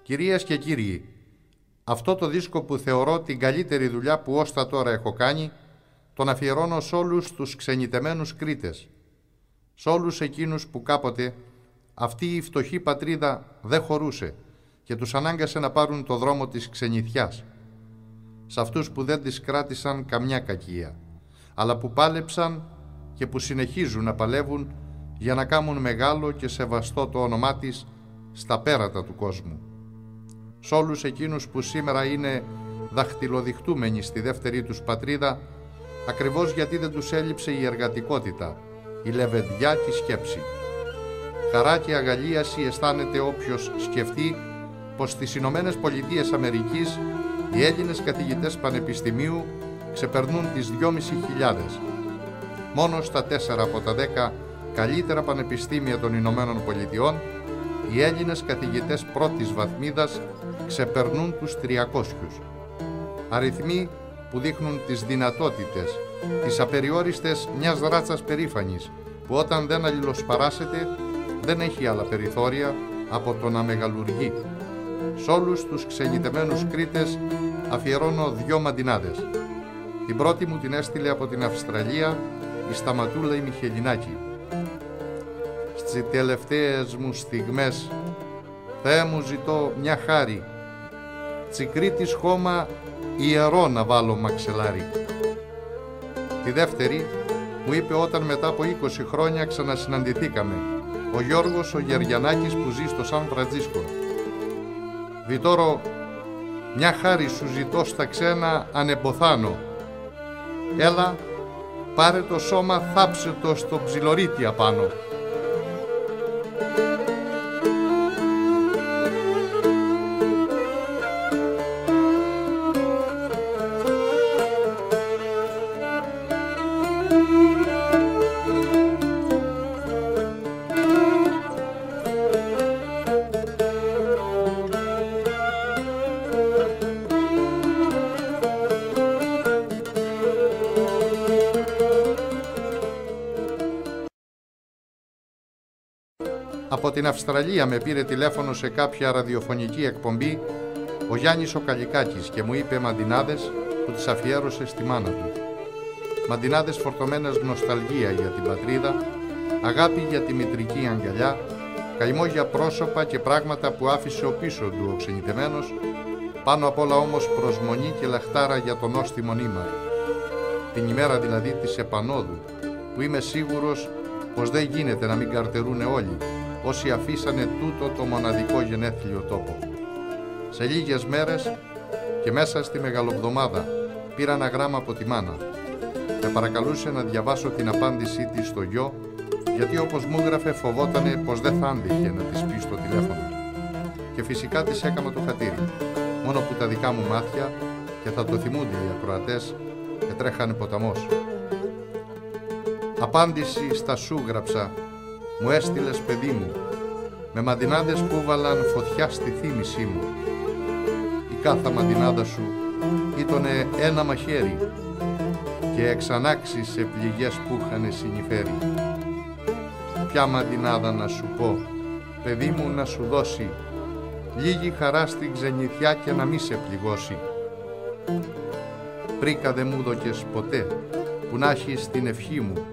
Κυρίες και κύριοι, αυτό το δίσκο που θεωρώ την καλύτερη δουλειά που ως τα τώρα έχω κάνει, τον αφιερώνω σε όλους τους ξενιτεμένους Κρήτες, σε όλους εκείνους που κάποτε αυτή η φτωχή πατρίδα δεν χωρούσε και τους ανάγκασε να πάρουν το δρόμο της ξενιτιάς, σε αυτούς που δεν τις κράτησαν καμιά κακία, αλλά που πάλεψαν και που συνεχίζουν να παλεύουν για να κάνουν μεγάλο και σεβαστό το όνομά της στα πέρατα του κόσμου. Σ' όλους εκείνους που σήμερα είναι δαχτυλοδειχτούμενοι στη δεύτερη τους πατρίδα, ακριβώς γιατί δεν τους έλειψε η εργατικότητα, η λεβεντιά και η σκέψη. Χαρά και αγαλίαση αισθάνεται όποιος σκεφτεί πως στις Ηνωμένες Πολιτείες Αμερικής οι Έλληνες καθηγητές πανεπιστημίου ξεπερνούν τις 2.500. Μόνο στα 4 από τα 10 καλύτερα πανεπιστήμια των Ηνωμένων Πολιτειών οι Έλληνες καθηγητές πρώτης βαθμίδας ξεπερνούν τους 300. Αριθμοί που δείχνουν τις δυνατότητες, τις απεριόριστες μιας ράτσας περήφανης που όταν δεν αλληλοσπαράσεται δεν έχει άλλα περιθώρια από το να μεγαλουργεί. Σ' όλους τους ξενιτεμένους Κρήτες αφιερώνω 2 μαντινάδες. Την πρώτη μου την έστειλε από την Αυστραλία η Σταματούλα η Μιχελινάκη. Στις τελευταίες μου στιγμές, Θεέ μου ζητώ μια χάρη, Τσικρίτης χώμα ιερό να βάλω μαξελάρι. Τη δεύτερη μου είπε όταν μετά από 20 χρόνια ξανασυναντηθήκαμε, ο Γιώργος ο Γεριανάκης που ζει στο Σαν Φραντζίσκο. Βιτόρο, μια χάρη σου ζητώ στα ξένα ανεμποθάνω. Έλα, πάρε το σώμα, θάψε το στο ψιλορίτι απάνω. Από την Αυστραλία με πήρε τηλέφωνο σε κάποια ραδιοφωνική εκπομπή ο Γιάννης ο Καλικάκης και μου είπε μαντινάδες που τις αφιέρωσε στη μάνα του. Μαντινάδες φορτωμένες νοσταλγία για την πατρίδα, αγάπη για τη μητρική αγκαλιά, καημό για πρόσωπα και πράγματα που άφησε ο πίσω του ο ξενιτεμένος, πάνω απ' όλα όμως προσμονή και λαχτάρα για τον νόστιμο Ήμαρη. Την ημέρα δηλαδή της επανόδου, που είμαι σίγουρος πως δεν γίνεται να μην καρτερούνε όλοι όσοι αφήσανε τούτο το μοναδικό γενέθλιο τόπο. Σε λίγες μέρες και μέσα στη Μεγαλοβδομάδα πήρα ένα γράμμα από τη μάνα. Με παρακαλούσε να διαβάσω την απάντησή της στο γιο, γιατί όπως μου έγραφε φοβότανε πως δεν θα άντεχε να της πει στο τηλέφωνο. Και φυσικά της έκαμα το χατήρι, μόνο που τα δικά μου μάτια, και θα το θυμούνται οι ακροατές, ετρέχανε ποταμός. Απάντηση στα σου γράψα, μου έστειλες παιδί μου, με μαντινάδες που βάλαν φωτιά στη θύμησή μου. Η κάθε μαντινάδα σου ήτονε ένα μαχαίρι και εξανάξει σε πληγές που είχανε συνηφέρει. Ποια μαντινάδα να σου πω, παιδί μου να σου δώσει, λίγη χαρά στην ξενιθιά και να μη σε πληγώσει. Πρίκα δε μου δωκες ποτέ, που να έχεις την ευχή μου,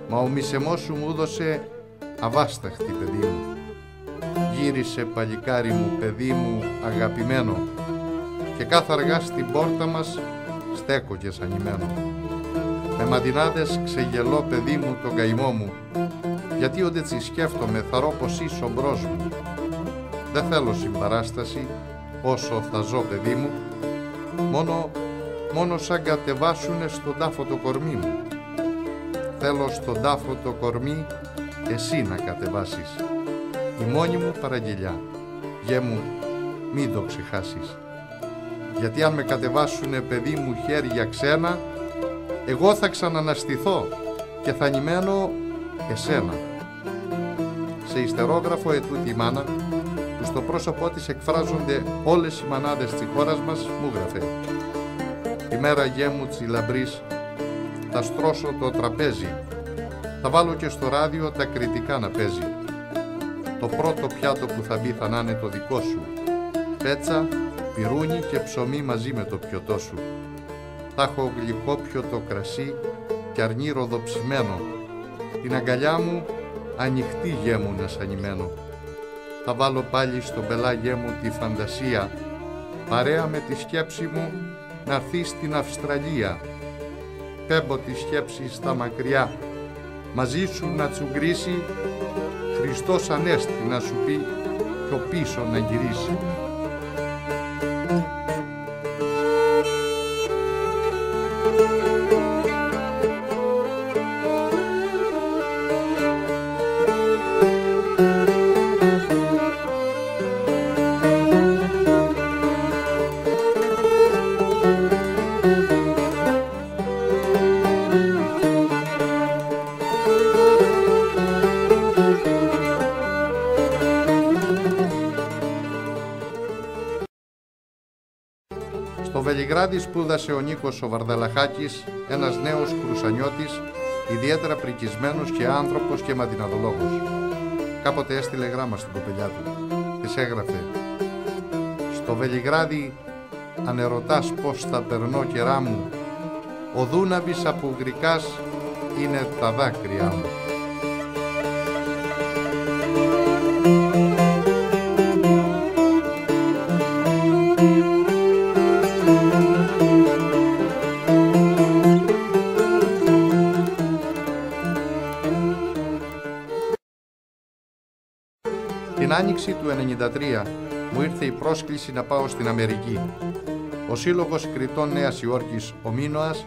μα ο μισεμός σου μου δώσε αβάσταχτη παιδί μου. Γύρισε παλικάρι μου, παιδί μου αγαπημένο, και κάθε αργά στην πόρτα μας στέκω και σανημένο. Με μαντινάδες ξεγελώ παιδί μου τον καημό μου, γιατί όντε τσι σκέφτομαι θαρώ πως είσαι ο μπρος μου. Δεν θέλω συμπαράσταση όσο θα ζω παιδί μου, μόνο σαν κατεβάσουνε στον τάφο το κορμί μου. Θέλω στον τάφο το κορμί εσύ να κατεβάσεις. Η μόνη μου παραγγελιά, γε μου, μην το ξεχάσεις. Γιατί αν με κατεβάσουνε παιδί μου χέρια ξένα, εγώ θα ξαναναστηθώ και θα νημένω εσένα. Σε ιστερόγραφο ετούτη η μάνα, που στο πρόσωπό της εκφράζονται όλες οι μανάδες της χώρας μας, μου γράφε: «Τη μέρα γέ μου τσι λαμπρής, θα στρώσω το τραπέζι, θα βάλω και στο ράδιο τα κριτικά να παίζει. Το πρώτο πιάτο που θα μπει θα να είναι το δικό σου πέτσα, πυρούνι και ψωμί μαζί με το πιωτό σου. Θα έχω γλυκόπιωτο κρασί και αρνί ροδοψημένο. Την αγκαλιά μου ανοιχτή γέ μου να σανιμένω. Θα βάλω πάλι στο πελάγέ μου τη φαντασία, παρέα με τη σκέψη μου να έρθει στην Αυστραλία. Πέμπω τη σκέψη στα μακριά, μαζί σου να τσουγκρίσει, Χριστός Ανέστη να σου πει πιο πίσω να γυρίσει. Στο Βελιγράδι σπούδασε ο Νίκος ο Βαρδαλαχάκης, ένας νέος κρουσανιώτης, ιδιαίτερα πρικισμένος και άνθρωπος και μαντιναδολόγος. Κάποτε έστειλε γράμμα στην κοπελιά του. Της έγραφε: «Στο Βελιγράδι, αν ερωτάς πώς θα περνώ καιρά μου, ο Δούναβης από Γρικάς είναι τα δάκρυά μου». Την άνοιξη του 1993 μου ήρθε η πρόσκληση να πάω στην Αμερική. Ο Σύλλογος Κριτών Νέας Υόρκης, ο Μίνωας,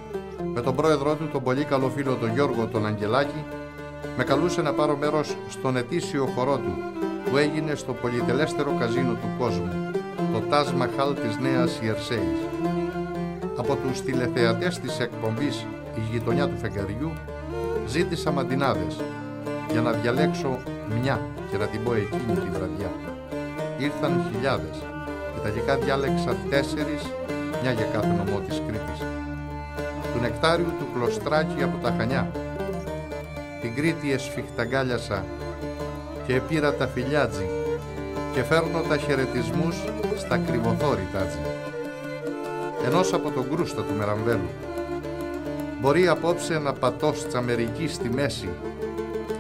με τον πρόεδρό του, τον πολύ καλό φίλο τον Γιώργο τον Αγγελάκη, με καλούσε να πάρω μέρος στον ετήσιο χορό του, που έγινε στο πολυτελέστερο καζίνο του κόσμου, το Taj Mahal της Νέας Ιερσέης. Από τους τηλεθεατές της εκπομπής «Η γειτονιά του φεγγαριού» ζήτησα μαντινάδες για να διαλέξω μια και να την πω εκείνη τη βραδιά. Ήρθαν χιλιάδες και τελικά διάλεξα 4, μια για κάθε νομό της Κρήτης. Του Νεκτάριου του Κλωστράκη από τα Χανιά. Την Κρήτη εσφιχταγκάλιασα και πήρα τα φιλιάτζι και φέρνω τα χαιρετισμούς στα κρυβοθόρητάτζι. Ενός από τον Κρούστα του Μεραμβέλου. Μπορεί απόψε να πατώ στ'Αμερική στη μέση,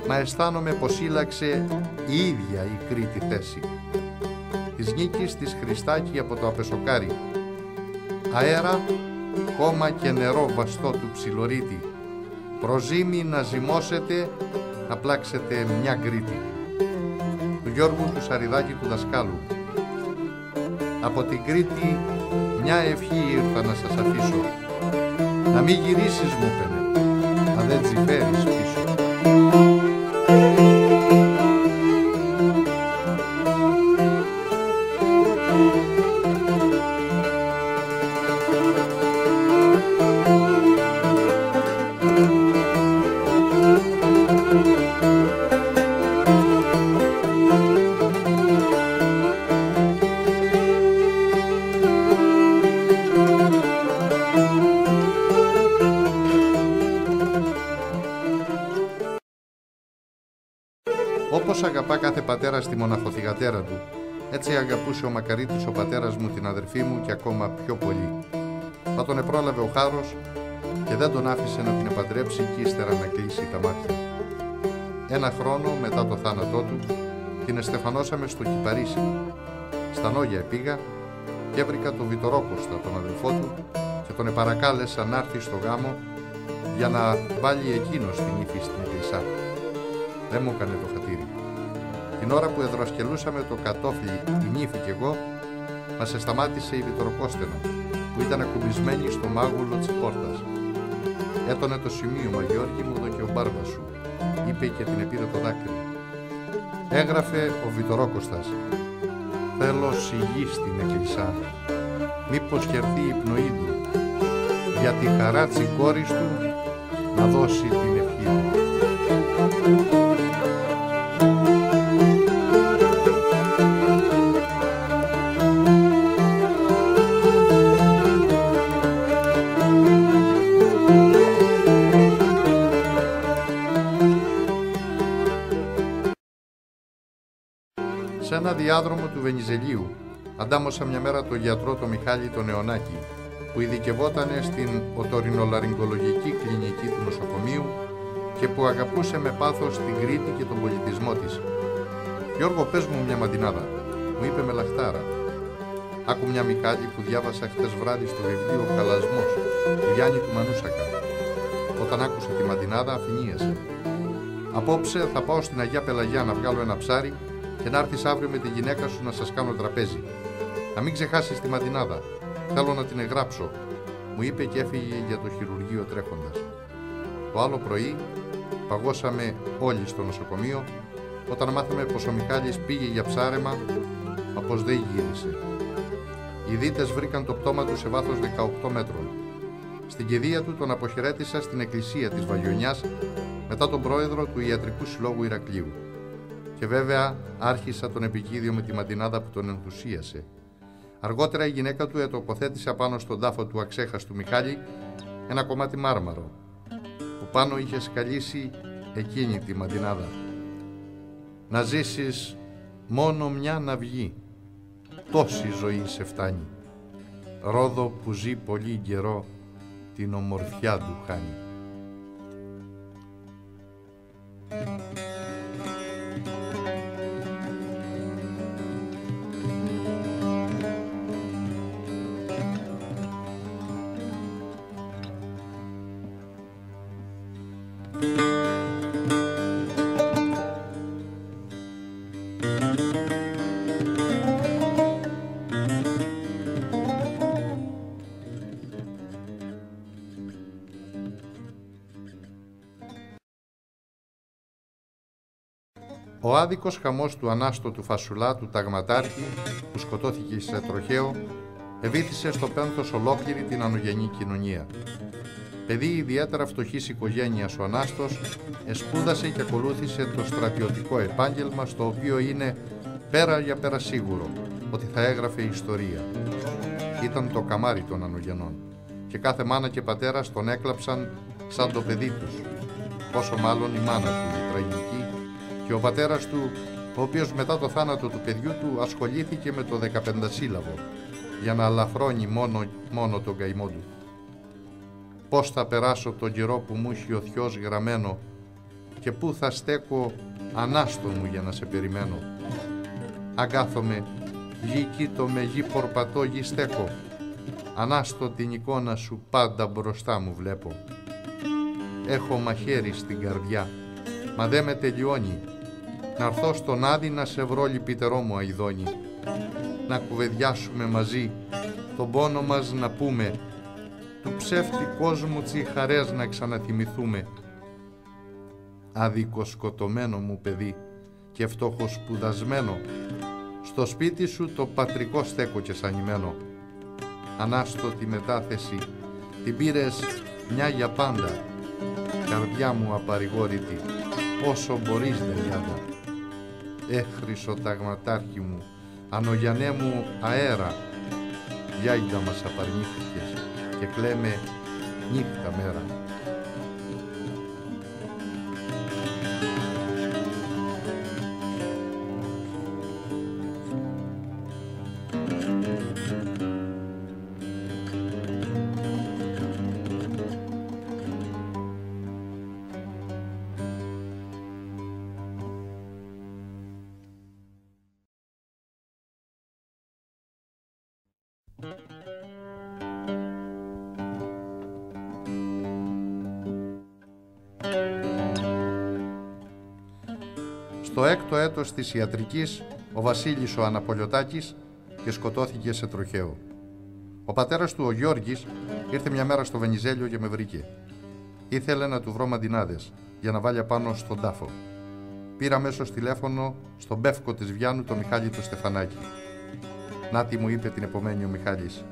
μα αισθάνομαι πως ήλαξε η ίδια η Κρήτη θέση. Της νίκης της Χριστάκη από το Απεσοκάρι. Αέρα, χώμα και νερό βαστό του ψιλορίτη. Προζύμι να ζυμώσετε, να πλάξετε μια Κρήτη. Του Γιώργου του Σαριδάκη του δασκάλου. Από την Κρήτη μια ευχή ήρθα να σας αφήσω. Να μην γυρίσεις, μου παινε, να δεν τζιφέρεις πίσω. Όπως αγαπά κάθε πατέρα τη μοναχοθυγατέρα του, έτσι αγαπούσε ο Μακαρίτης ο πατέρας μου την αδερφή μου και ακόμα πιο πολύ. Θα τον επρόλαβε ο χάρος και δεν τον άφησε να την επαντρέψει και ύστερα να κλείσει τα μάτια. 1 χρόνο μετά το θάνατό του, την εστεφανώσαμε στο Κυπαρίσι. Στα Νόγια πήγα και έβρικα τον Βιτορόκοστα, τον αδελφό του, και τον επαρακάλεσα να έρθει στο γάμο για να βάλει εκείνος την ύφη στην εκκλησιά. Δεν μου έκανε το χατήρι. Την ώρα που εδροσκελούσαμε το κατόφλι η νύφη κι εγώ, μας εσταμάτησε η Βιτοροκόστενα, που ήταν ακουμπισμένη στο μάγουλο της πόρτας. «Έτωνε το σημείωμα, Γιώργη μου, εδώ και ο μπάρμπας σου», είπε και την επήρε το δάκρυ. Έγραφε ο Βιτορόκοστας: «Θέλω σιγή στην εκκλησιά, μήπως κι έρθει η πνοή του, για τη χαρά της κόρης του να δώσει την ευχή του». Σε ένα διάδρομο του Βενιζελίου, Αντάμωσα μια μέρα τον γιατρό τον Μιχάλη τον Νεωνάκη, που ειδικευότανε στην οτορινολαριγκολογική κλινική του νοσοκομείου και που αγαπούσε με πάθος την Κρήτη και τον πολιτισμό της. «Γιώργο, πες μου μια μαντινάδα», μου είπε με λαχτάρα. «Άκου μια Μιχάλη που διάβασα χτες βράδυ στο βιβλίο «Χαλασμός» του Γιάννη του Μανούσακα. Όταν άκουσα τη μαντινάδα αφηνίασε. Απόψε θα πάω στην Αγία Πελαγιά να βγάλω ένα ψάρι και να έρθεις αύριο με τη γυναίκα σου να σας κάνω τραπέζι. Να μην ξεχάσεις τη μαντινάδα. Θέλω να την εγγράψω», μου είπε και έφυγε για το χειρουργείο τρέχοντας. Το άλλο πρωί παγώσαμε όλοι στο νοσοκομείο όταν μάθαμε πως ο Μιχάλης πήγε για ψάρεμα, μα πως δεν γύρισε. Οι δίτες βρήκαν το πτώμα του σε βάθος 18 μέτρων. Στην κηδεία του τον αποχαιρέτησα στην εκκλησία της Βαγιονιάς μετά τον πρόεδρο του Ιατρικού Συλλόγου Ηρακλείου. Και βέβαια άρχισα τον επικίδιο με τη μαντινάδα που τον ενθουσίασε. Αργότερα η γυναίκα του ετοποθέτησε απάνω στον τάφο του αξέχαστου Μιχάλη ένα κομμάτι μάρμαρο, που πάνω είχε σκαλίσει εκείνη τη μαντινάδα. «Να ζήσεις μόνο μια ναυγή, τόση ζωή σε φτάνει. Ρόδο που ζει πολύ καιρό, την ομορφιά του χάνει». Ο άδικος χαμός του Ανάστοτου Φασουλά, του ταγματάρχη, που σκοτώθηκε σε τροχαίο, ευήθησε στο πένθος ολόκληρη την ανογενή κοινωνία. Παιδί ιδιαίτερα φτωχής οικογένειας, ο Ανάστος εσπούδασε και ακολούθησε το στρατιωτικό επάγγελμα, στο οποίο είναι πέρα για πέρα σίγουρο ότι θα έγραφε ιστορία. Ήταν το καμάρι των ανογενών και κάθε μάνα και πατέρας τον έκλαψαν σαν το παιδί τους, πόσο μάλλον η μάνα του, η τραγική, και ο πατέρας του, ο οποίος μετά το θάνατο του παιδιού του ασχολήθηκε με το 15 σύλλαβο για να αλαφρώνει μόνο τον καημό του. «Πώς θα περάσω τον καιρό που μου έχει ο Θειός γραμμένο και πού θα στέκω Ανάστο μου για να σε περιμένω. Αν κάθομαι γη κοίτω με γη πορπατώ γη στέκω, Ανάστο την εικόνα σου πάντα μπροστά μου βλέπω. Έχω μαχαίρι στην καρδιά, μα δεν με τελειώνει, να έρθω στον Άδη να σε βρω λυπητερό μου αηδόνι. Να κουβεντιάσουμε μαζί, τον πόνο μας να πούμε, του ψεύτη κόσμου τσι χαρές να ξαναθυμηθούμε. Άδικο σκοτωμένο μου παιδί και φτώχο σπουδασμένο, στο σπίτι σου το πατρικό στέκω και σανημένο. Ανάστο τη μετάθεση, την πήρες μια για πάντα, καρδιά μου απαρηγόρητη, όσο μπορείς δελιάδα. Χρυσό ταγματάρχη μου, ανογιανέ μου αέρα, γιάιντα μας απαρνήθηκες και κλαίμε νύχτα μέρα. Στο 6ο έτος της ιατρικής, ο Βασίλης ο Αναπολιωτάκης και σκοτώθηκε σε τροχαίο. Ο πατέρας του, ο Γιώργης, ήρθε μια μέρα στο Βενιζέλιο και με βρήκε. Ήθελε να του βρω μαντινάδες για να βάλει απάνω στον τάφο. Πήρα αμέσως τηλέφωνο στον πεύκο της Βιάννου, τον Μιχάλη το Στεφανάκη. «Να τι», μου είπε την επομένη ο Μιχάλης.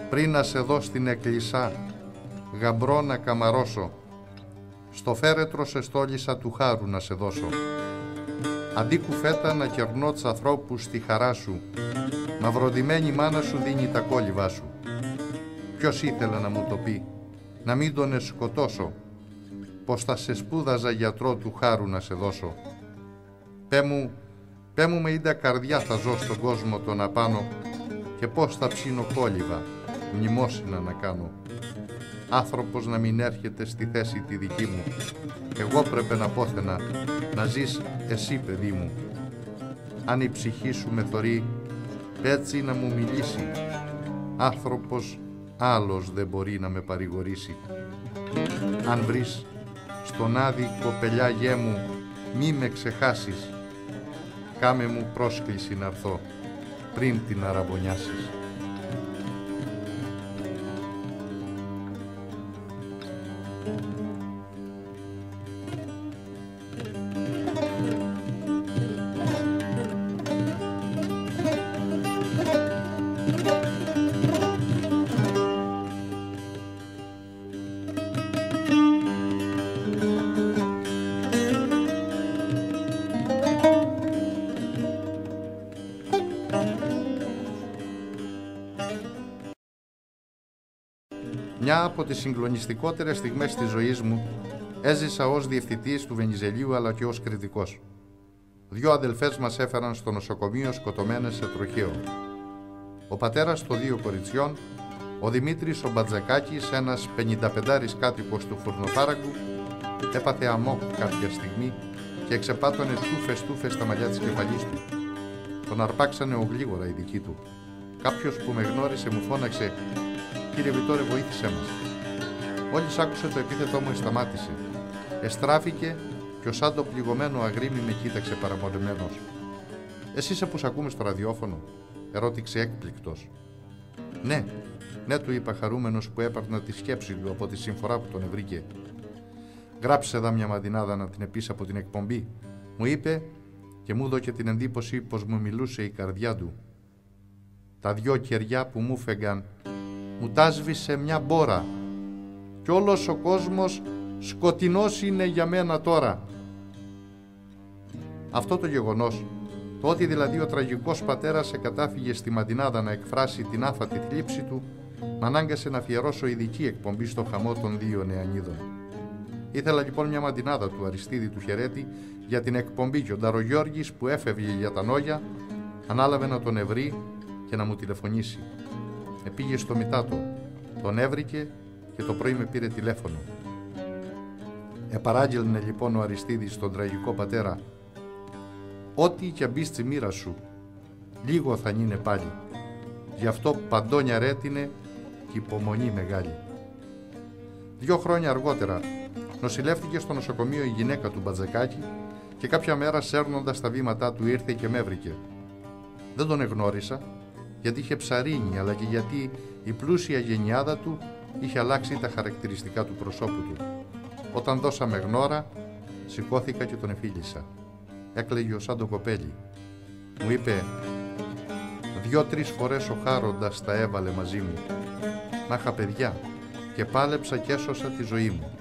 «Πριν να σε δω στην εκκλησά, γαμπρό να καμαρώσω, στο φέρετρο σε στόλισα του χάρου να σε δώσω. Αντί κουφέτα να κερνώ τς ανθρώπους στη χαρά σου, μαυροδημένη μάνα σου δίνει τα κόλληβά σου. Ποιος ήθελε να μου το πει, να μην τον σκοτώσω, πως θα σε σπούδαζα γιατρό του χάρου να σε δώσω. Πέ μου, Πέ μου με ίντα καρδιά θα ζω στον κόσμο τον απάνω και πώς θα ψήνω κόλληβα, μνημόσυνα να κάνω. Άνθρωπος να μην έρχεται στη θέση τη δική μου. Εγώ πρέπει να πόθαινα, να ζεις εσύ παιδί μου. Αν η ψυχή σου με θωρεί, έτσι να μου μιλήσει. Άνθρωπος άλλος δεν μπορεί να με παρηγορήσει. Αν βρεις στον άδει κοπελιά γέ μου, μη με ξεχάσεις. Κάμε μου πρόσκληση να έρθω πριν την αραβωνιάσεις. Μια από τις συγκλονιστικότερες στιγμές της ζωής μου έζησα ως διευθυντής του Βενιζελίου αλλά και ως κριτικός. 2 αδελφές μας έφεραν στο νοσοκομείο σκοτωμένες σε τροχαίο. Ο πατέρας των 2 κοριτσιών, ο Δημήτρης ο Μπατζακάκης, ένας 55άρης κάτοικος του Φουρνοφάραγκου, έπαθε αμόκ κάποια στιγμή και εξεπάτωνε τούφες στα μαλλιά της κεφαλής του. Τον αρπάξανε ογλίγορα οι δικοί του. Κάποιος που με γνώρισε μου φώναξε: «Κύριε Βιτόρε, βοήθησέ μας». Μόλις άκουσε το επίθετό μου, σταμάτησε. Εστράφηκε και ως σαν το πληγωμένο αγρίμι με κοίταξε παραμονεμένος. «Εσύ είσαι που σ' ακούμε στο ραδιόφωνο?» ερώτηξε έκπληκτος. Ναι, του είπα χαρούμενος που έπαιρνα τη σκέψη του από τη συμφορά που τον ευρήκε. «Γράψε εδώ μια μαντινάδα να την επείς από την εκπομπή», μου είπε και μου δώκε την εντύπωση πως μου μιλούσε η καρδιά του. Τα 2 κεριά που μου φέγγαν μου τάσβησε μια μπόρα κι όλος ο κόσμος σκοτεινός είναι για μένα τώρα. Αυτό το γεγονός, το ότι δηλαδή ο τραγικός πατέρας εκατάφυγε στη μαντινάδα να εκφράσει την άφατη θλίψη του, μ' ανάγκασε να αφιερώσω ειδική εκπομπή στο χαμό των 2 νεανίδων. Ήθελα λοιπόν μια μαντινάδα του Αριστίδη του Χερέτη για την εκπομπή και ο Νταρογιώργης που έφευγε για τα Νόγια ανάλαβε να τον ευρεί και να μου τηλεφωνήσει. Πήγε στο Μητάτο, τον έβρικε και το πρωί με πήρε τηλέφωνο. Επαράγγελνε λοιπόν ο Αριστίδης στον τραγικό πατέρα: «Ό,τι και μπει στη μοίρα σου, λίγο θα είναι πάλι. Γι' αυτό παντόνια ρέτινε και υπομονή μεγάλη». 2 χρόνια αργότερα νοσηλεύτηκε στο νοσοκομείο η γυναίκα του Μπατζακάκη και κάποια μέρα σέρνοντας τα βήματά του ήρθε και με έβρικε. Δεν τον εγνώρισα, γιατί είχε ψαρίνει, αλλά και γιατί η πλούσια γενιάδα του είχε αλλάξει τα χαρακτηριστικά του προσώπου του. Όταν δώσαμε γνώρα, σηκώθηκα και τον εφίλησα. Έκλαιγε ως σαν το κοπέλι. Μου είπε: 2-3 φορές ο Χάροντας τα έβαλε μαζί μου. Μα είχα παιδιά και πάλεψα και έσωσα τη ζωή μου.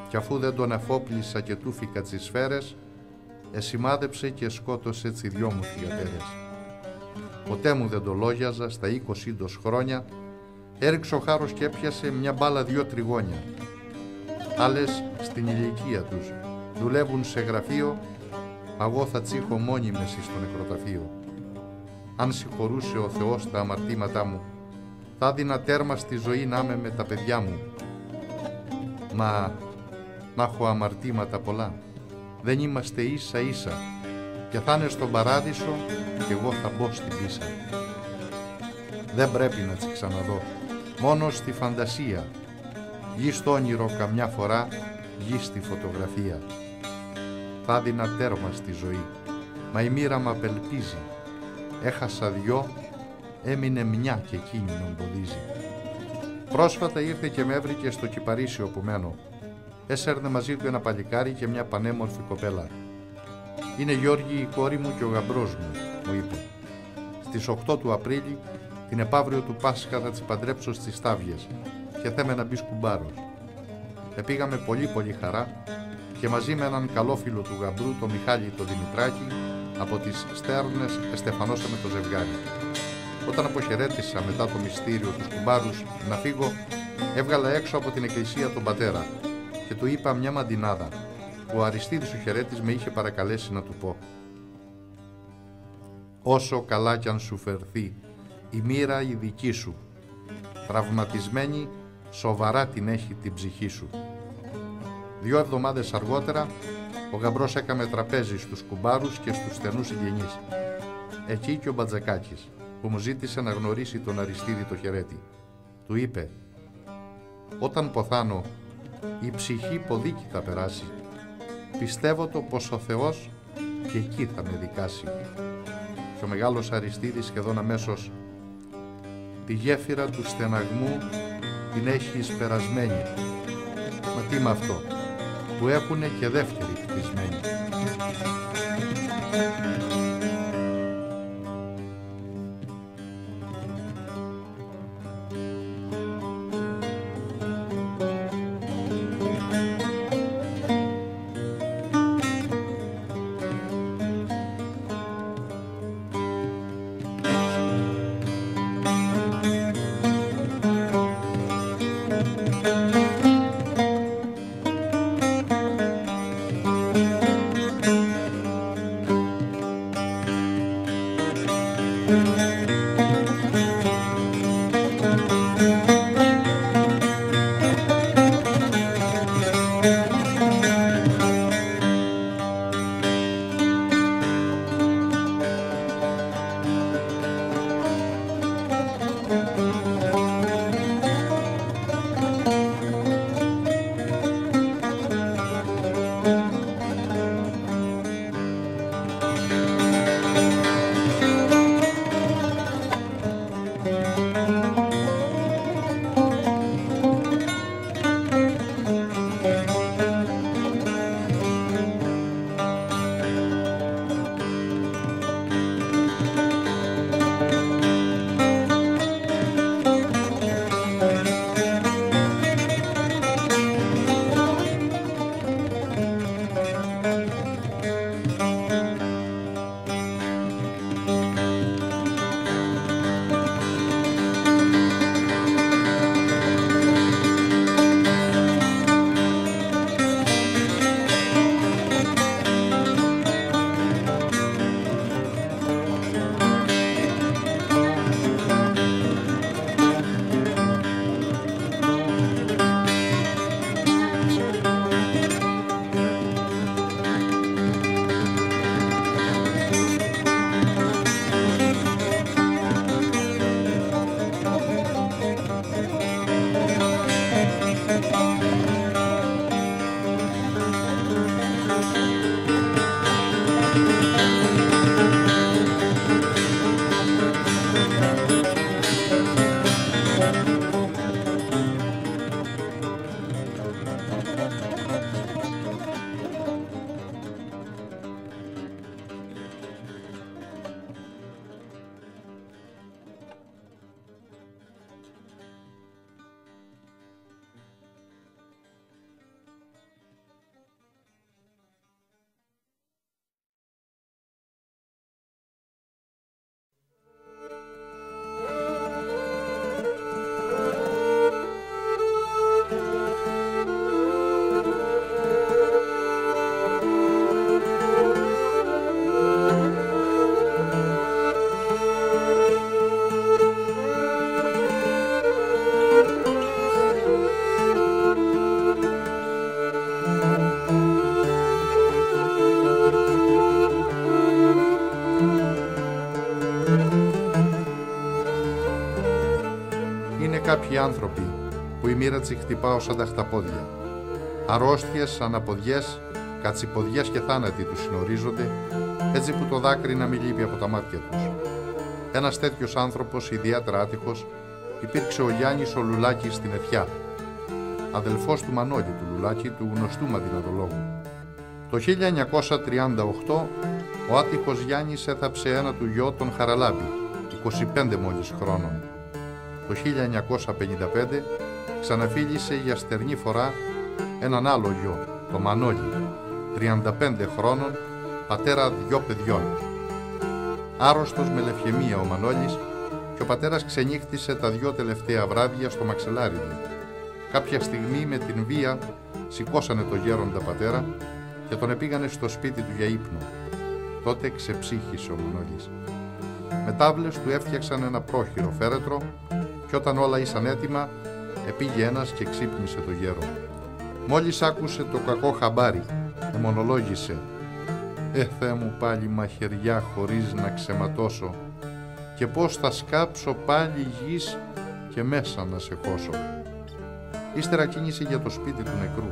Κι αφού δεν τον αφόπλησα και τούφηκα τις σφαίρες, εσημάδεψε και σκότωσε τις 2 μου θυγατέρες. Ποτέ μου δεν το λόγιαζα στα 20 χρόνια. Έριξε ο Χάρος και έπιασε μια μπάλα 2 τριγώνια. Άλλες στην ηλικία τους δουλεύουν σε γραφείο, εγώ θα τσίχω μόνη μεση στο νεκροταφείο. Αν συγχωρούσε ο Θεός τα αμαρτήματά μου, θα δίνα τέρμα στη ζωή να είμαι με τα παιδιά μου. Μα να έχω αμαρτήματα πολλά, δεν είμαστε ίσα ίσα, και θα είναι στον παράδεισο και εγώ θα μπω στην πίσα. Δεν πρέπει να τσι ξαναδώ, μόνο στη φαντασία. Γη στο όνειρο καμιά φορά, γη στη φωτογραφία. Θα δίνα τέρμα στη ζωή, μα η μοίρα μ' απελπίζει. Έχασα 2, έμεινε μια και εκείνη με εμποδίζει. Πρόσφατα ήρθε και με έβρικε στο Κυπαρίσιο που μένω. Έσαιρνε μαζί του ένα παλικάρι και μια πανέμορφη κοπέλα. «Είναι Γιώργη η κόρη μου και ο γαμπρός μου», είπε. «Στις 8 του Απρίλη, την επαύριο του Πάσχα, θα τις παντρέψω στις Στάβλιες και θέμε να μπει κουμπάρος». Πήγαμε πολύ χαρά και μαζί με έναν καλό φίλο του γαμπρού, τον Μιχάλη τον Δημητράκη, από τις Στέρνες εστεφανώσαμε το ζευγάρι. Όταν αποχαιρέτησα μετά το μυστήριο τους κουμπάρους να φύγω, έβγαλα έξω από την εκκλησία τον πατέρα και του είπα μια μαντινάδα που ο Αριστίδης ο Χερέτης με είχε παρακαλέσει να του πω. όσο καλά κι αν σου φερθεί η μοίρα η δική σου. Τραυματισμένη σοβαρά την έχει την ψυχή σου. 2 εβδομάδες αργότερα ο γαμπρός έκαμε τραπέζι στους κουμπάρους και στους στενούς συγγενείς. Εκεί και ο Μπατζακάκης, που μου ζήτησε να γνωρίσει τον Αριστίδη το Χερέτη. Του είπε: «Όταν ποθάνω, η ψυχή ποδίκη θα περάσει. Πιστεύω το πως ο Θεός και εκεί θα με δικάσει». Και ο μεγάλος Αριστίδης σχεδόν αμέσως: «Τη γέφυρα του στεναγμού την έχεις περασμένη. Μα τι με αυτό, που έχουνε και δεύτερη χτισμένη». κάποιοι άνθρωποι που η μοίρα της χτυπάω σαν τα χταπόδια. Αρρώστιες, αναποδιές, κατσιποδιές και θάνατοι τους συνορίζονται, έτσι που το δάκρυ να μην λείπει από τα μάτια τους. Ένας τέτοιος άνθρωπος, ιδιαίτερα άτυχος, υπήρξε ο Γιάννης ο Λουλάκης στην Εθιά, αδελφός του Μανώλη του Λουλάκη, του γνωστού μαντιναδολόγου. Το 1938 ο άτυχος Γιάννης έθαψε ένα του γιο, τον Χαραλάμπη, 25 μόλις χρόνων. Το 1955 ξαναφίλησε για στερνή φορά έναν άλλο γιο, τον Μανώλη, 35 χρόνων, πατέρα 2 παιδιών. Άρρωστος με λευχαιμία ο Μανώλης και ο πατέρας ξενύχτησε τα 2 τελευταία βράδια στο μαξελάρι του. Κάποια στιγμή με την βία σηκώσανε το γέροντα πατέρα και τον επήγανε στο σπίτι του για ύπνο. Τότε ξεψύχησε ο Μανώλης. Με τάβλες του έφτιαξαν ένα πρόχειρο φέρετρο και όταν όλα ήσαν έτοιμα, επήγε ένας και ξύπνησε το γέρο. Μόλις άκουσε το κακό χαμπάρι, εμονολόγησε «Θεέ μου πάλι μαχαιριά χωρίς να ξεματώσω και πώς θα σκάψω πάλι γης και μέσα να σε χώσω». Ύστερα κίνησε για το σπίτι του νεκρού.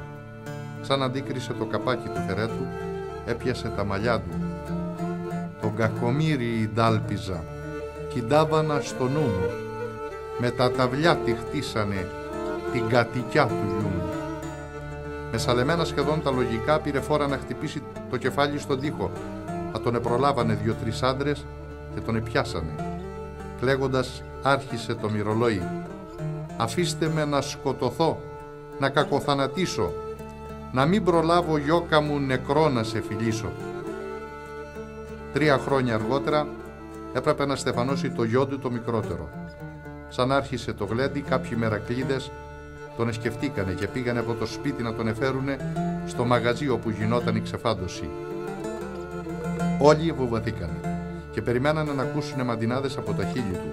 Σαν αντίκρισε το καπάκι του φερέτρου, έπιασε τα μαλλιά του. «Τον κακομοίρη ντάλπιζα, κιντάβανα στο νου μου, με τα ταυλιά τη χτίσανε την κατοικιά του γιού μου». Με σαλεμένα σχεδόν τα λογικά πήρε φόρα να χτυπήσει το κεφάλι στον τοίχο, θα τον επρολάβανε 2-3 άντρες και τον επιάσανε. Κλαίγοντας άρχισε το μυρολόι «Αφήστε με να σκοτωθώ, να κακοθανατήσω, να μην προλάβω γιώκα μου νεκρό να σε φιλήσω». 3 χρόνια αργότερα έπρεπε να στεφανώσει το γιο του το μικρότερο. Σαν άρχισε το γλέντι, κάποιοι μερακλείδες τον εσκεφτήκανε και πήγανε από το σπίτι να τον εφέρουνε στο μαγαζί όπου γινόταν η ξεφάντωση. Όλοι βοβαθήκανε και περιμένανε να ακούσουνε μαντινάδες από τα χείλη του.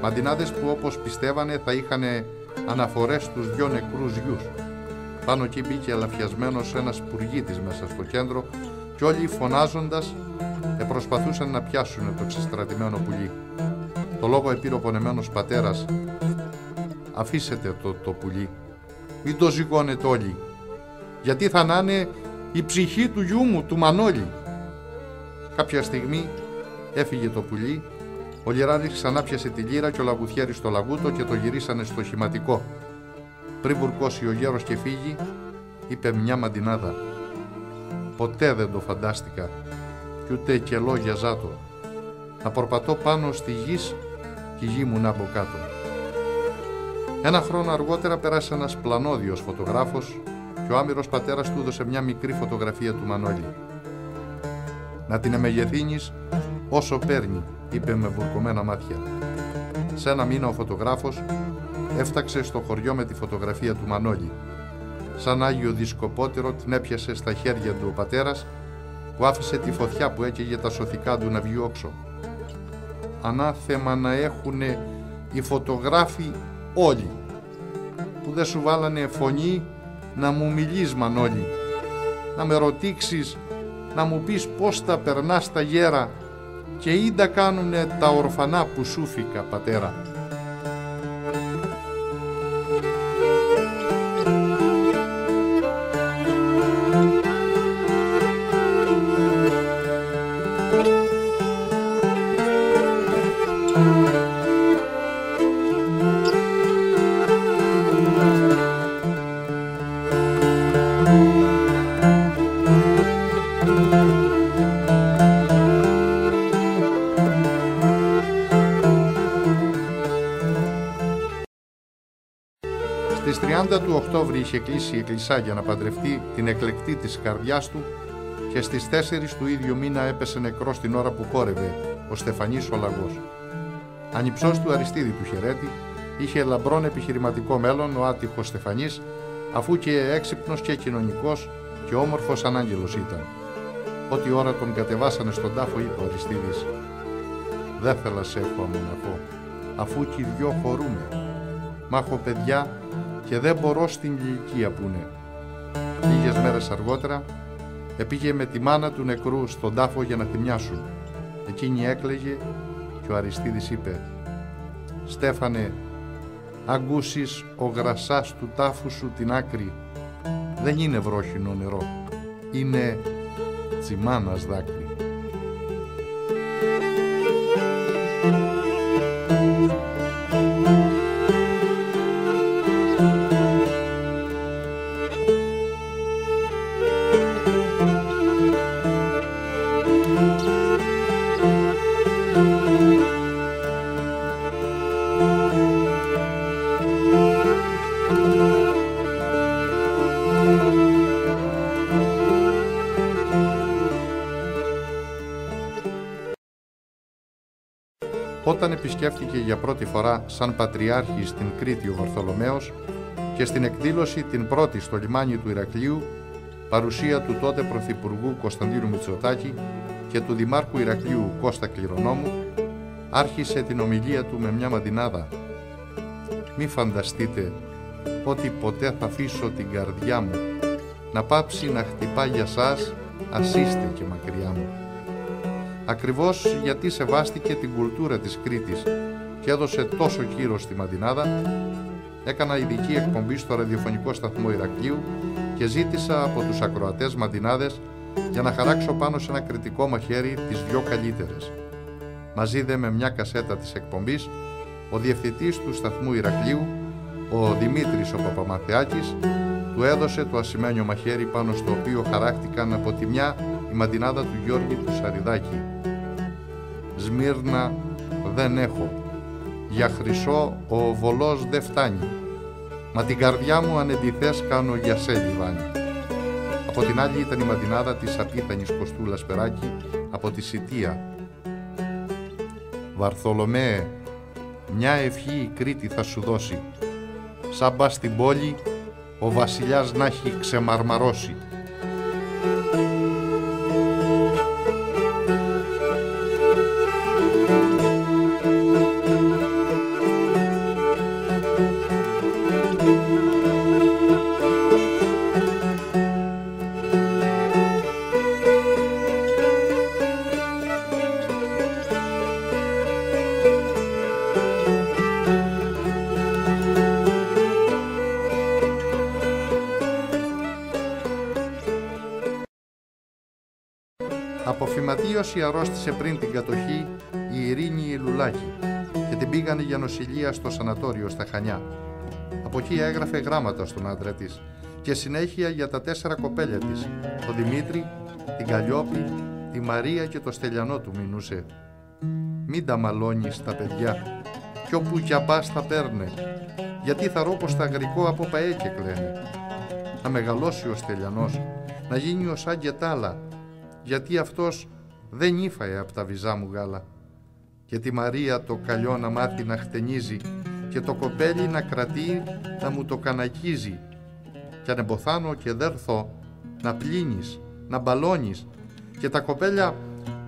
Μαντινάδες που, όπως πιστεύανε, θα είχανε αναφορές στους 2 νεκρούς γιους. Πάνω εκεί μπήκε αλαφιασμένος ένας πουργίτης μέσα στο κέντρο και όλοι φωνάζοντας προσπαθούσαν να πιάσουν το ξεστρατημένο πουλί. Το λόγο επήρε ο πονεμένος πατέρας «Αφήσετε το πουλί, μην το ζυγώνετε όλοι, γιατί θα να είναι η ψυχή του γιού μου, του Μανώλη». Κάποια στιγμή έφυγε το πουλί, ο Λιράρης ξανά πιασε τη λύρα και ο Λαγουθιέρης το λαγούτο και το γυρίσανε στο χηματικό. Πριν βουρκώσει ο γέρος και φύγει, είπε μια μαντινάδα «Ποτέ δεν το φαντάστηκα κι ούτε και λόγια ζάτο, να προπατώ πάνω στη γης και η γη μου να μπω κάτω». 1 χρόνο αργότερα πέρασε ένας πλανόδιος φωτογράφος και ο άμυρος πατέρας του έδωσε μια μικρή φωτογραφία του Μανώλη. «Να την εμεγεθύνεις όσο παίρνει», είπε με βουρκωμένα μάτια. Σε 1 μήνα ο φωτογράφος έφταξε στο χωριό με τη φωτογραφία του Μανώλη. Σαν Άγιο Δισκοπότερο την έπιασε στα χέρια του ο πατέρας που άφησε τη φωτιά που έκαιγε τα σωθικά του να βγει όξω. «Ανάθεμα να έχουνε οι φωτογράφοι όλοι, που δεν σου βάλανε φωνή να μου μιλείς, Μανώλη, να με ρωτήξεις, να μου πεις πώς τα περνάς τα γέρα και ίντα κάνουνε τα ορφανά που σούφικα, πατέρα». Στις 30 του Οκτώβρη είχε κλείσει η εκκλησιά για να παντρευτεί την εκλεκτή της καρδιάς του και στις 4 του ίδιου μήνα έπεσε νεκρός την ώρα που χόρευε ο Στεφανής ο Λαγός. Ανιψός του Αριστίδη του Χερέτη, είχε λαμπρόν επιχειρηματικό μέλλον ο άτυχος Στεφανής, αφού και έξυπνος και κοινωνικός και όμορφος ανάγγελος ήταν. Ό,τι ώρα τον κατεβάσανε στον τάφο, είπε ο Αριστίδης «Δεν θέλα σε έχω αμοναχώ, αφού κι οι 2 χωρούμε. Μ' έχω παιδιά και δεν μπορώ στην ηλικία που είναι». Λίγες μέρες αργότερα επήγε με τη μάνα του νεκρού στον τάφο για να θυμιάσουν. Εκείνη έκλαιγε και ο Αριστίδης είπε «Στέφανε, αγκούσεις ο γρασάς του τάφου σου την άκρη, δεν είναι βρόχινο νερό, είναι τσιμάνας δάκρυ». Όταν επισκέφτηκε για πρώτη φορά σαν πατριάρχη στην Κρήτη ο Βαρθολομαίος και στην εκδήλωση την πρώτη στο λιμάνι του Ηρακλείου, παρουσία του τότε Πρωθυπουργού Κωνσταντίνου Μητσοτάκη και του Δημάρχου Ηρακλείου Κώστα Κληρονόμου, άρχισε την ομιλία του με μια μαντινάδα. «Μη φανταστείτε ότι ποτέ θα αφήσω την καρδιά μου να πάψει να χτυπά για σας, ας είστε και μακριά μου». Ακριβώς γιατί σεβάστηκε την κουλτούρα της Κρήτης και έδωσε τόσο κύρος στη μαντινάδα, έκανα ειδική εκπομπή στο ραδιοφωνικό σταθμό Ηρακλείου και ζήτησα από τους ακροατές μαντινάδες για να χαράξω πάνω σε ένα κριτικό μαχαίρι τις δυο καλύτερες. Μαζί δε με μια κασέτα της εκπομπής, ο διευθυντής του σταθμού Ηρακλείου, ο Δημήτρης ο Παπαμαθεάκης, του έδωσε το ασημένιο μαχαίρι πάνω στο οποίο χαράχτηκαν από τη μια η μαντινάδα του Γιώργη του Σαριδάκη. «Σμύρνα δεν έχω, για χρυσό ο βολός δεν φτάνει, μα την καρδιά μου ανεντιθές κάνω για σε λιβάνι». Από την άλλη ήταν η μαντινάδα της απίθανης Κωστούλας Περάκη από τη Σιτία. «Βαρθολομαίε, μια ευχή η Κρήτη θα σου δώσει, σαν πας στην πόλη ο βασιλιάς να έχει ξεμαρμαρώσει». Από φυματίωση αρρώστησε πριν την κατοχή η Ειρήνη η Λουλάκη και την πήγανε για νοσηλεία στο σανατόριο στα Χανιά. Από εκεί έγραφε γράμματα στον άντρα της και συνέχεια για τα 4 κοπέλια της, τον Δημήτρη, την Καλλιόπη, τη Μαρία και το Στελιανό του μηνούσε. «Μην τα μαλώνεις τα παιδιά, κι όπου κι αμπάς τα παίρνε, γιατί θα ρω πως τα αγρικό από παέ και κλαίνε. Να μεγαλώσει ο Στελιανός, να γίνει ο σαν και τάλα, γιατί αυτός δεν ήφαε απ' τα βυζά μου γάλα. Και τη Μαρία το Καλλιό να μάθει να χτενίζει και το κοπέλι να κρατεί να μου το κανακίζει. Κι αν εμποθάνω και δέρθω να πλύνεις, να μπαλώνεις και τα κοπέλια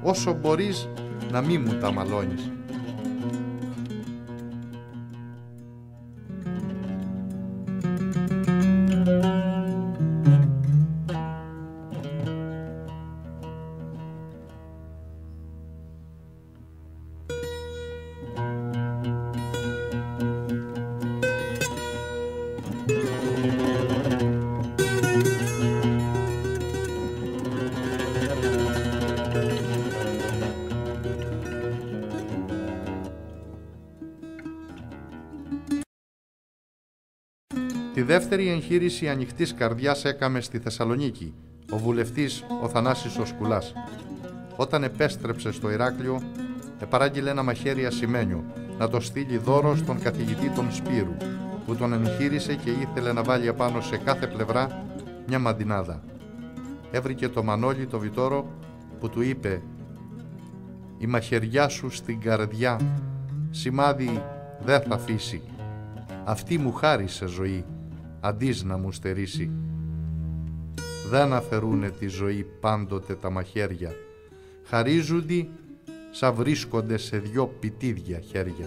όσο μπορείς να μη μου τα μαλώνεις». Τη δεύτερη εγχείρηση ανοιχτής καρδιάς έκαμε στη Θεσσαλονίκη ο βουλευτής ο Θανάσης ο Σκουλάς. Όταν επέστρεψε στο Ηράκλειο, επαράγγειλε ένα μαχαίρι ασημένιο να το στείλει δώρο στον καθηγητή τον Σπύρου, που τον εγχείρησε και ήθελε να βάλει απάνω σε κάθε πλευρά μια μαντινάδα. Έβρικε το Μανώλη το Βιτόρο που του είπε «Η μαχαιριά σου στην καρδιά σημάδι δεν θα αφήσει. Αυτή μου χάρισε ζωή, αντίς να μου στερήσει. Δεν αφαιρούνε τη ζωή πάντοτε τα μαχαίρια, χαρίζουντι σαν βρίσκονται σε δυο πιτίδια χέρια».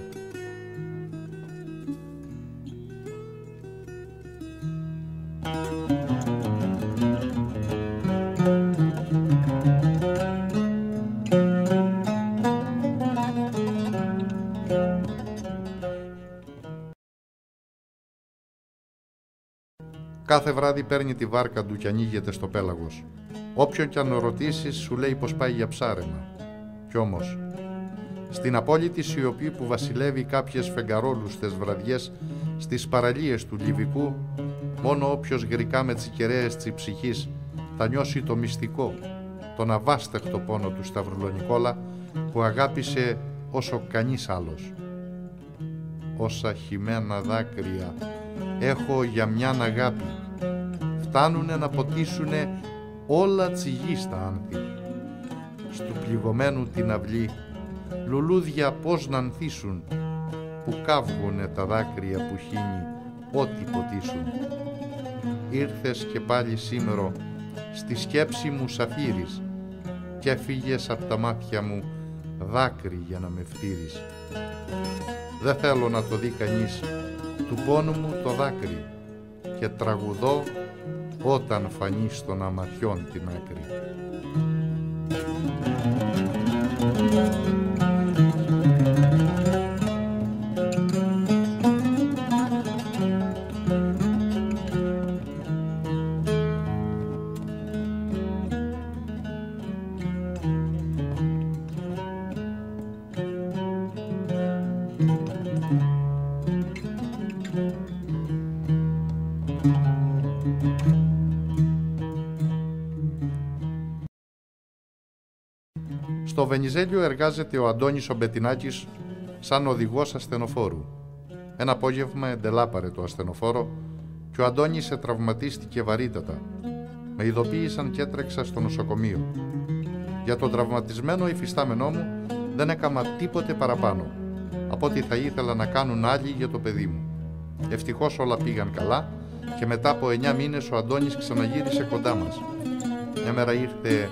Κάθε βράδυ παίρνει τη βάρκα του και ανοίγεται στο πέλαγος. Όποιον κι αν ρωτήσεις σου λέει πως πάει για ψάρεμα. Κι όμως, στην απόλυτη σιωπή που βασιλεύει κάποιες φεγγαρόλουστες βραδιές στις παραλίες του Λιβικού, μόνο όποιος γρικά με τις κεραίες της ψυχής θα νιώσει το μυστικό, τον αβάσταχτο πόνο του Σταυρουλονικόλα που αγάπησε όσο κανείς άλλος. Όσα χυμένα δάκρυα έχω για μιαν αγάπη, φτάνουνε να ποτίσουνε όλα τσιγί στα άνθη. Στου πληγωμένου την αυλή, λουλούδια πώς να ανθίσουν, που καύγουνε τα δάκρυα που χύνει ό,τι ποτίσουν. Ήρθες και πάλι σήμερο στη σκέψη μου σαφύρης κι έφυγες απ' τα μάτια μου δάκρυ για να με φτύρεις. Δεν θέλω να το δει κανείς του πόνου μου το δάκρυ και τραγουδώ όταν φανεί στον αματιόν την άκρη. Στο Βενιζέλιο εργάζεται ο Αντώνης ο Μπετινάκης σαν οδηγός ασθενοφόρου. Ένα απόγευμα εντελάπαρε το ασθενοφόρο και ο Αντώνης τραυματίστηκε βαρύτατα. Με ειδοποίησαν και έτρεξα στο νοσοκομείο. Για τον τραυματισμένο υφιστάμενό μου δεν έκαμα τίποτε παραπάνω από ό,τι θα ήθελα να κάνουν άλλοι για το παιδί μου. Ευτυχώς όλα πήγαν καλά και μετά από 9 μήνες ο Αντώνης ξαναγύρισε κοντά μας. Μια μέρα ήρθε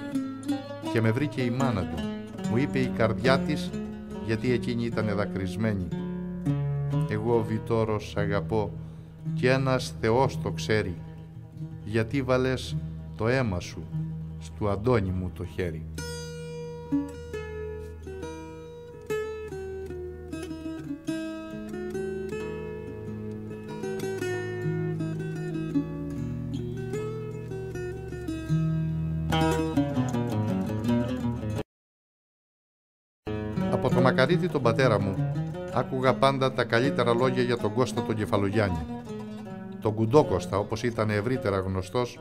και με βρήκε η μάνα του. Μου είπε η καρδιά της, γιατί εκείνη ήταν δακρυσμένη: «Εγώ, Βιτόρο, σ' αγαπώ και ένας Θεός το ξέρει, γιατί βάλες το αίμα σου στου Αντώνη μου το χέρι». Από το Μακαρίτη τον πατέρα μου άκουγα πάντα τα καλύτερα λόγια για τον Κώστα τον Κεφαλογιάννη. Τον Κουντόκοστα, όπως ήταν ευρύτερα γνωστός,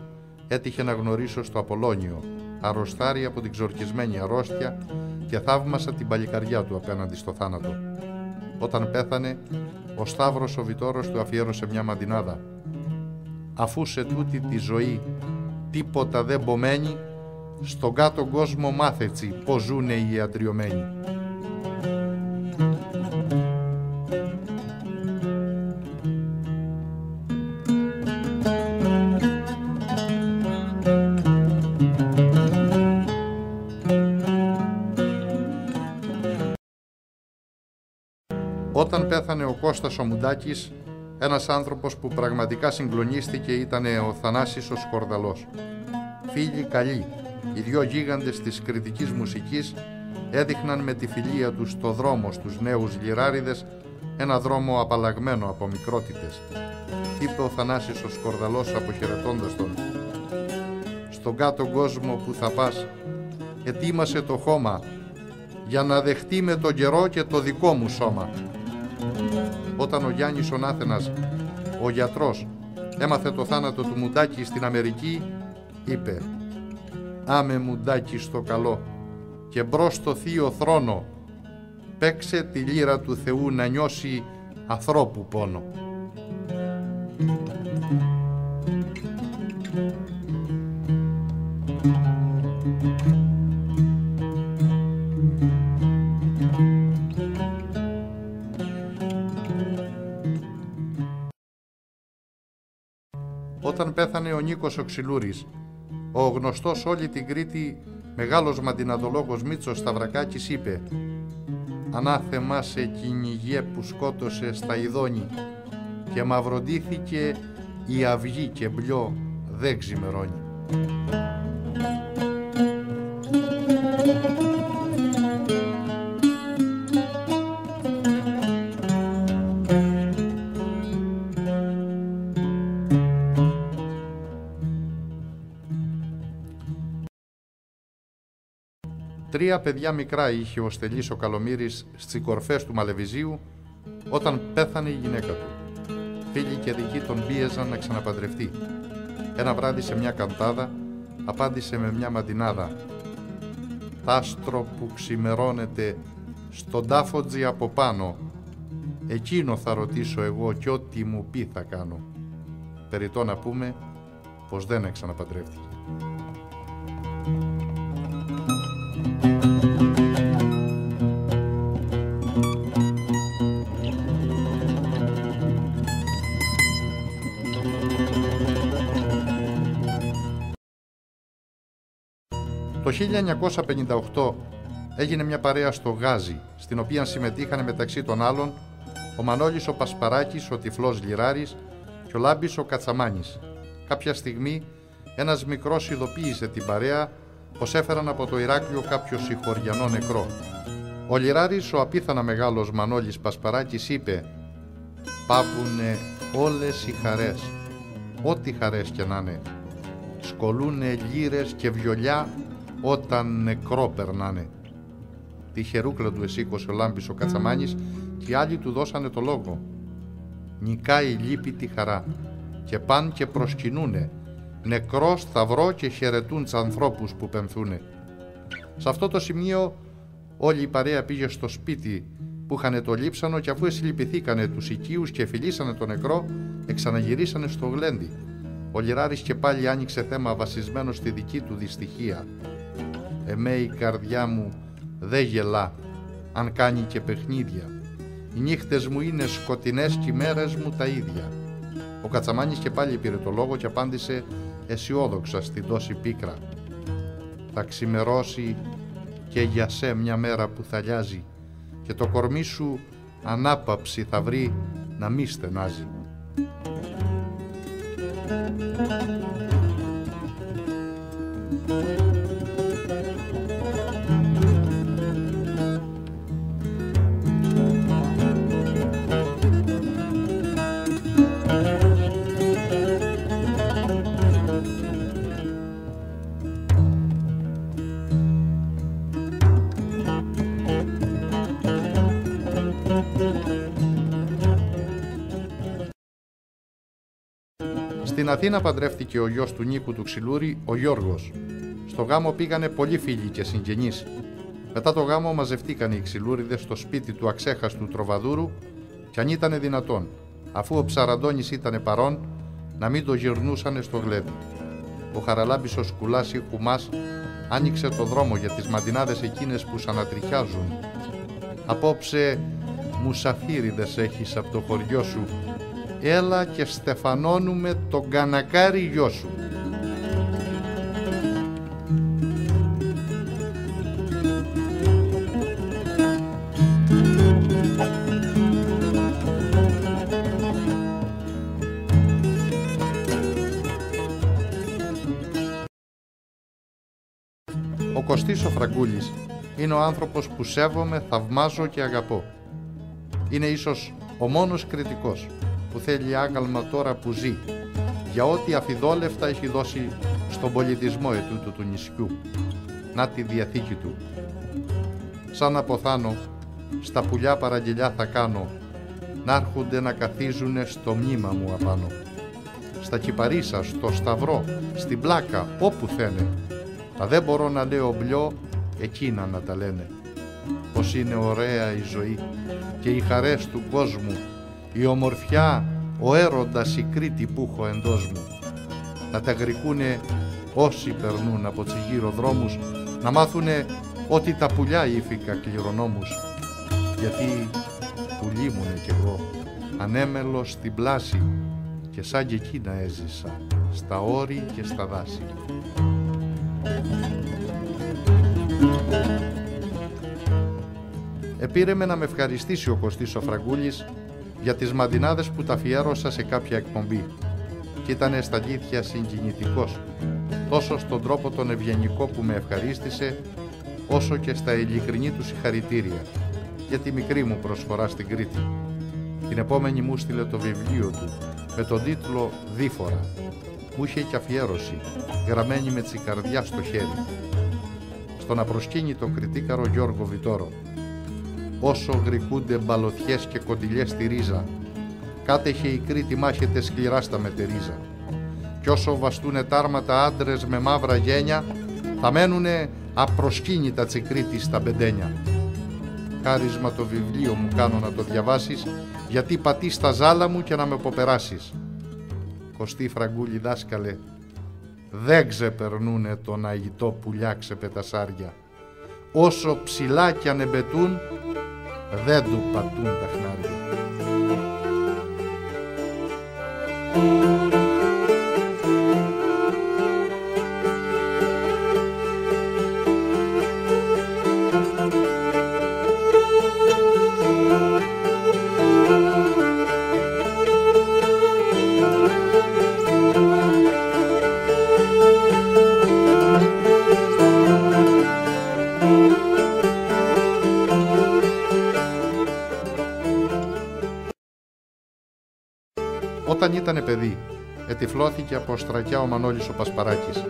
έτυχε να γνωρίσω στο Απολώνιο, αρρωστάρι από την ξορκισμένη αρρώστια, και θαύμασα την παλικαριά του απέναντι στο θάνατο. Όταν πέθανε, ο Σταύρος ο Βιτόρος του αφιέρωσε μια μαντινάδα: «Αφού σε τούτη τη ζωή τίποτα δεν μπομένει, στον κάτω κόσμο μάθετσι πως ζουνε οι ιατριωμένοι». Όταν πέθανε ο Κώστας ο Μουντάκης, ένας άνθρωπος που πραγματικά συγκλονίστηκε ήταν ο Θανάσης ο Σκορδαλός. Φίλοι καλοί, οι δυο γίγαντες της κριτικής μουσικής έδειχναν με τη φιλία τους το δρόμο στους νέους λιράριδες, ένα δρόμο απαλλαγμένο από μικρότητες. Είπε ο Θανάσης ο Σκορδαλός αποχαιρετώντας τον: «Στον κάτω κόσμο που θα πας, ετοίμασε το χώμα για να δεχτεί με τον καιρό και το δικό μου σώμα». Όταν ο Γιάννης ο Νάθενας, ο γιατρός, έμαθε το θάνατο του Μουντάκη στην Αμερική, είπε: «Άμε Μουντάκη στο καλό και μπρος στο θείο θρόνο, παίξε τη λύρα του Θεού να νιώσει ανθρώπου πόνο». Όταν πέθανε ο Νίκος ο Ξυλούρης, ο γνωστός όλη την Κρήτη μεγάλος μαντιναδολόγος Μίτσος Σταυρακάκης είπε: «Ανάθεμά σε κυνηγέ που σκότωσε στα Ιδώνη και μαυροντήθηκε η αυγή και μπλιό δεν ξημερώνει». Τρία παιδιά μικρά είχε ο Στελής ο Καλομύρης στις κορφές του Μαλεβιζίου όταν πέθανε η γυναίκα του. Φίλοι και δικοί τον πίεζαν να ξαναπαντρευτεί. Ένα βράδυ σε μια καντάδα απάντησε με μια μαντινάδα: «Τ' άστρο που ξημερώνεται στον τάφοτζι από πάνω, εκείνο θα ρωτήσω εγώ κι ό,τι μου πει θα κάνω». Περιττό να πούμε πως δεν ξαναπαντρεύτηκε. Το 1958 έγινε μια παρέα στο Γάζι, στην οποία συμμετείχαν μεταξύ των άλλων ο Μανώλης ο Πασπαράκης, ο Τυφλός Λιράρης και ο Λάμπης ο Κατσαμάνης. Κάποια στιγμή ένας μικρός ειδοποίησε την παρέα πως έφεραν από το Ηράκλειο κάποιο συγχωριανό νεκρό. Ο Λιράρης, ο απίθανα μεγάλος Μανώλης Πασπαράκης, είπε «Πάβουνε όλες οι χαρές, ό,τι χαρές και να είναι. Σκολούνε λύρες και βιολιά όταν νεκρό περνάνε». Τη χερούκλα του εσήκωσε ο Λάμπης ο Κατσαμάνης και οι άλλοι του δώσανε το λόγο. «Νικάει λύπη τη χαρά και παν και προσκυνούνε, νεκρό σταυρό και χαιρετούν τς ανθρώπους που πενθούνε». Σε αυτό το σημείο όλη η παρέα πήγε στο σπίτι που είχανε το λείψανο και αφού εσυλληπιθήκανε τους οικείους και φιλήσανε το νεκρό, εξαναγυρίσανε στο γλέντι. Ο Λιράρης και πάλι άνοιξε θέμα βασισμένο στη δική του δυστυχία. «Εμέ η καρδιά μου δε γελά, αν κάνει και παιχνίδια. Οι νύχτες μου είναι σκοτεινές και οι μέρες μου τα ίδια». Ο Κατσαμάνης και πάλι πήρε το λόγο και απάντησε αισιόδοξα στην τόση πίκρα. «Θα ξημερώσει και για σε μια μέρα που θα λιάζει και το κορμί σου ανάπαυση θα βρει να μη στενάζει». Στην Αθήνα παντρεύτηκε ο γιος του Νίκου του Ξυλούρη, ο Γιώργος. Στο γάμο πήγανε πολλοί φίλοι και συγγενείς. Μετά το γάμο μαζευτήκαν οι Ξυλούριδες στο σπίτι του αξέχαστου Τροβαδούρου κι αν ήτανε δυνατόν, αφού ο Ψαραντώνης ήτανε παρόν, να μην το γυρνούσανε στο γλέντι. Ο Χαραλάμπης ο Σκουλάς ή Χουμάς άνοιξε το δρόμο για τις μαντινάδες εκείνες που σανατριχιάζουν. «Απόψε μουσαφίριδες έχεις από το χωριό σου, έλα και στεφανώνουμε τον κανακάρι γιο σου». Ο Κωστής ο Φραγκούλης είναι ο άνθρωπος που σέβομαι, θαυμάζω και αγαπώ. Είναι ίσως ο μόνος κριτικός που θέλει άγαλμα τώρα που ζει για ό,τι αφιδόλευτα έχει δώσει στον πολιτισμό ετούτου του νησιού. Να τη διαθήκη του. Σαν αποθάνω, στα πουλιά παραγγελιά θα κάνω, να έρχονται να καθίζουνε στο μνήμα μου απάνω. Στα κυπαρίσα, στο σταυρό, στην πλάκα, όπου θένε. Τα δεν μπορώ να λέω μπλιό, εκείνα να τα λένε. Πως είναι ωραία η ζωή και οι χαρές του κόσμου, η ομορφιά, ο έρωτας, η Κρήτη που έχω εντός μου. Να τα γρικούνε όσοι περνούν από τους γύρω δρόμους, να μάθουνε ότι τα πουλιά ήθηκα κληρονόμους. Γιατί πουλί μουνε κι εγώ, ανέμελος στην πλάση και σαν και εκείνα έζησα, στα όρη και στα δάση. Επήρεμε να με ευχαριστήσει ο Κωστής ο Φραγκούλης για τις μαντινάδες που τα αφιέρωσα σε κάποια εκπομπή και ήτανε στα αλήθεια συγκινητικός, τόσο στον τρόπο τον ευγενικό που με ευχαρίστησε, όσο και στα ειλικρινή του συγχαρητήρια για τη μικρή μου προσφορά στην Κρήτη. Την επόμενη μου στείλε το βιβλίο του με τον τίτλο «Δίφορα». Μου είχε και αφιέρωση, γραμμένη με τσικαρδιά στο χέρι. Στον απροσκύνητο κριτήκαρο Γιώργο Βιτόρο. Όσο γρικούνται μπαλωθιές και κοντιλιές στη ρίζα, κάτεχε η Κρήτη μάχεται σκληρά στα μετερίζα. Κι όσο βαστούνε τάρματα άντρες με μαύρα γένια, θα μένουνε απροσκύνητα τσικρίτη στα μπεντένια. Χάρισμα το βιβλίο μου κάνω να το διαβάσεις, γιατί πατείς στα ζάλα μου και να με ποπεράσεις. Κωστή Φραγκούλη δάσκαλε, δεν ξεπερνούνε τον αγητό πουλιά ξεπετασάρια. Όσο ψηλά κι αν εμπετούν, δεν του πατούν τα χνάρια. Όταν ήτανε παιδί, ετυφλώθηκε από στρακιά ο Μανώλης ο Πασπαράκης.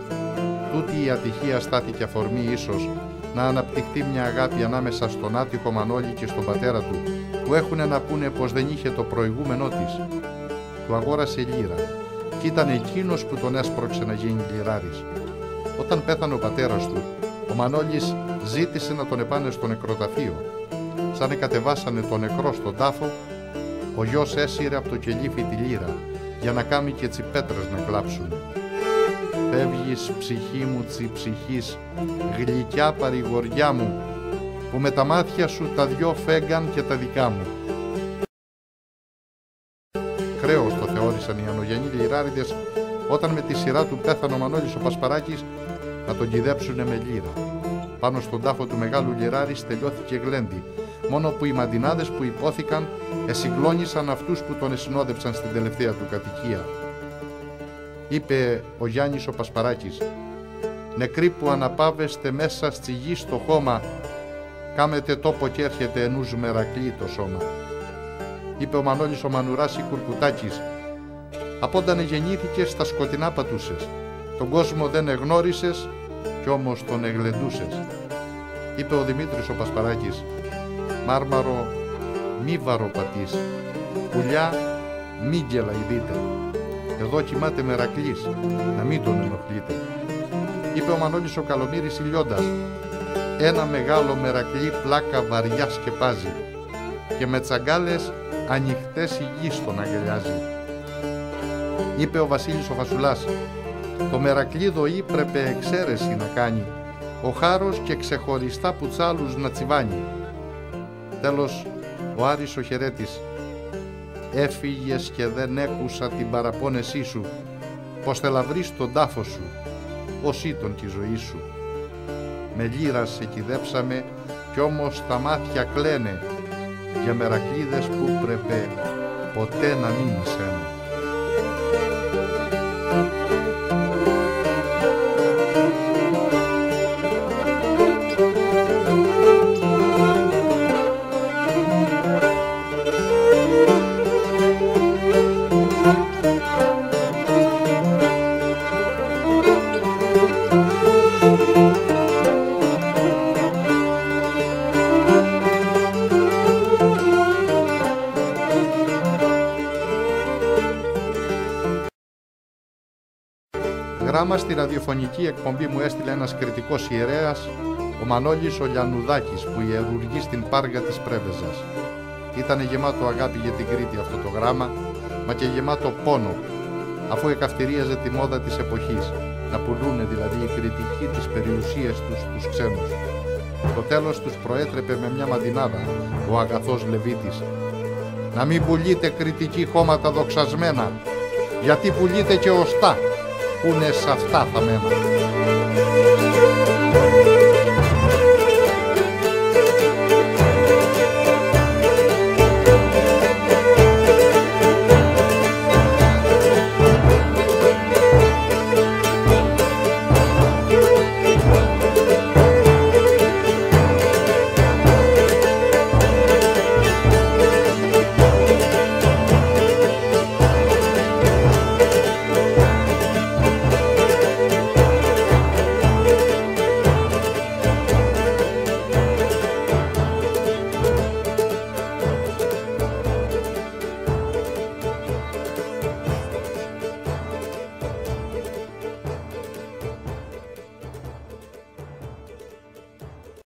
Τούτη η ατυχία στάθηκε αφορμή ίσως να αναπτυχθεί μια αγάπη ανάμεσα στον άτυχο Μανώλη και στον πατέρα του, που έχουνε να πούνε πως δεν είχε το προηγούμενό της. Του αγόρασε λύρα κι ήταν εκείνος που τον έσπρωξε να γίνει λιράρης. Όταν πέθανε ο πατέρας του, ο Μανώλης ζήτησε να τον επάνε στο νεκροταφείο. Σαν κατεβάσανε τον νεκρό στον τάφο, ο γιος έσυρε από το κελίφι τη λύρα για να κάμει και τσιπέτρες να κλάψουν. Φεύγεις ψυχή μου ψυχής, γλυκιά παρηγοριά μου, που με τα μάτια σου τα δυο φέγγαν και τα δικά μου. Χρέος το θεώρησαν οι Ανογεννοί λιράριδες όταν με τη σειρά του πέθανε ο Μανώλης ο Πασπαράκης να τον κυδέψουνε με λύρα. Πάνω στον τάφο του μεγάλου λιράρη τελειώθηκε γλέντι, μόνο που οι μαντινάδες που υπόθηκαν εσυγκλώνησαν αυτούς που τον εσυνόδεψαν στην τελευταία του κατοικία. Είπε ο Γιάννης ο Πασπαράκης: «Νεκροί που αναπάβεστε μέσα στη γη στο χώμα, κάμετε τόπο και έρχεται ενούς Μερακλή το σώμα». Είπε ο Μανώλης ο Μανουράς η Κουρκουτάκης: «Απόντανε γεννήθηκες στα σκοτεινά πατούσες, τον κόσμο δεν εγνώρισες κι όμως τον εγλεντούσες». Είπε ο Δημήτρης ο Πασπαράκης: «Μάρμαρο μη βαροπατείς, πουλιά μη γελαϊδείτε, εδώ κοιμάται Μερακλής, να μην τον ενοχλείτε». Είπε ο Μανώλης ο Καλομύρης ηλιώντας: «Ένα μεγάλο Μερακλή πλάκα βαριά σκεπάζει και με τσαγκάλες ανοιχτές η γης τον αγκαλιάζει». Είπε ο Βασίλης ο Φασουλάς: «Το Μερακλίδο ύπρεπε εξαίρεση να κάνει, ο χάρος και ξεχωριστά πουτσάλους να τσιβάνει». Τέλος ο Άρης ο Χερέτης: «Έφυγες και δεν έκουσα την παραπόνεσή σου, πως θελαβρείς τον τάφο σου, ως ήταν τη ζωή σου. Με λύρα σε κυδέψαμε κι όμως τα μάτια κλαίνε για μερακλίδες που πρέπει ποτέ να μην μισένε». Γράμμα στη ραδιοφωνική εκπομπή μου έστειλε ένας κριτικός ιερέας, ο Μανώλης ο Λιανουδάκης, που ιερουργεί στην Πάργα της Πρέβεζας. Ήτανε γεμάτο αγάπη για την Κρήτη αυτό το γράμμα, μα και γεμάτο πόνο, αφού εκαυτηρίαζε τη μόδα της εποχής, να πουλούνε δηλαδή οι κριτικοί τις περιουσίες τους στους ξένους. Το τέλος τους προέτρεπε με μια μαντινάδα ο αγαθός Λεβίτης: «Να μην πουλείτε κριτικοί χώματα δοξασμένα, γιατί πουλείτε και οστά που είναι σ' αυτά θα μένα».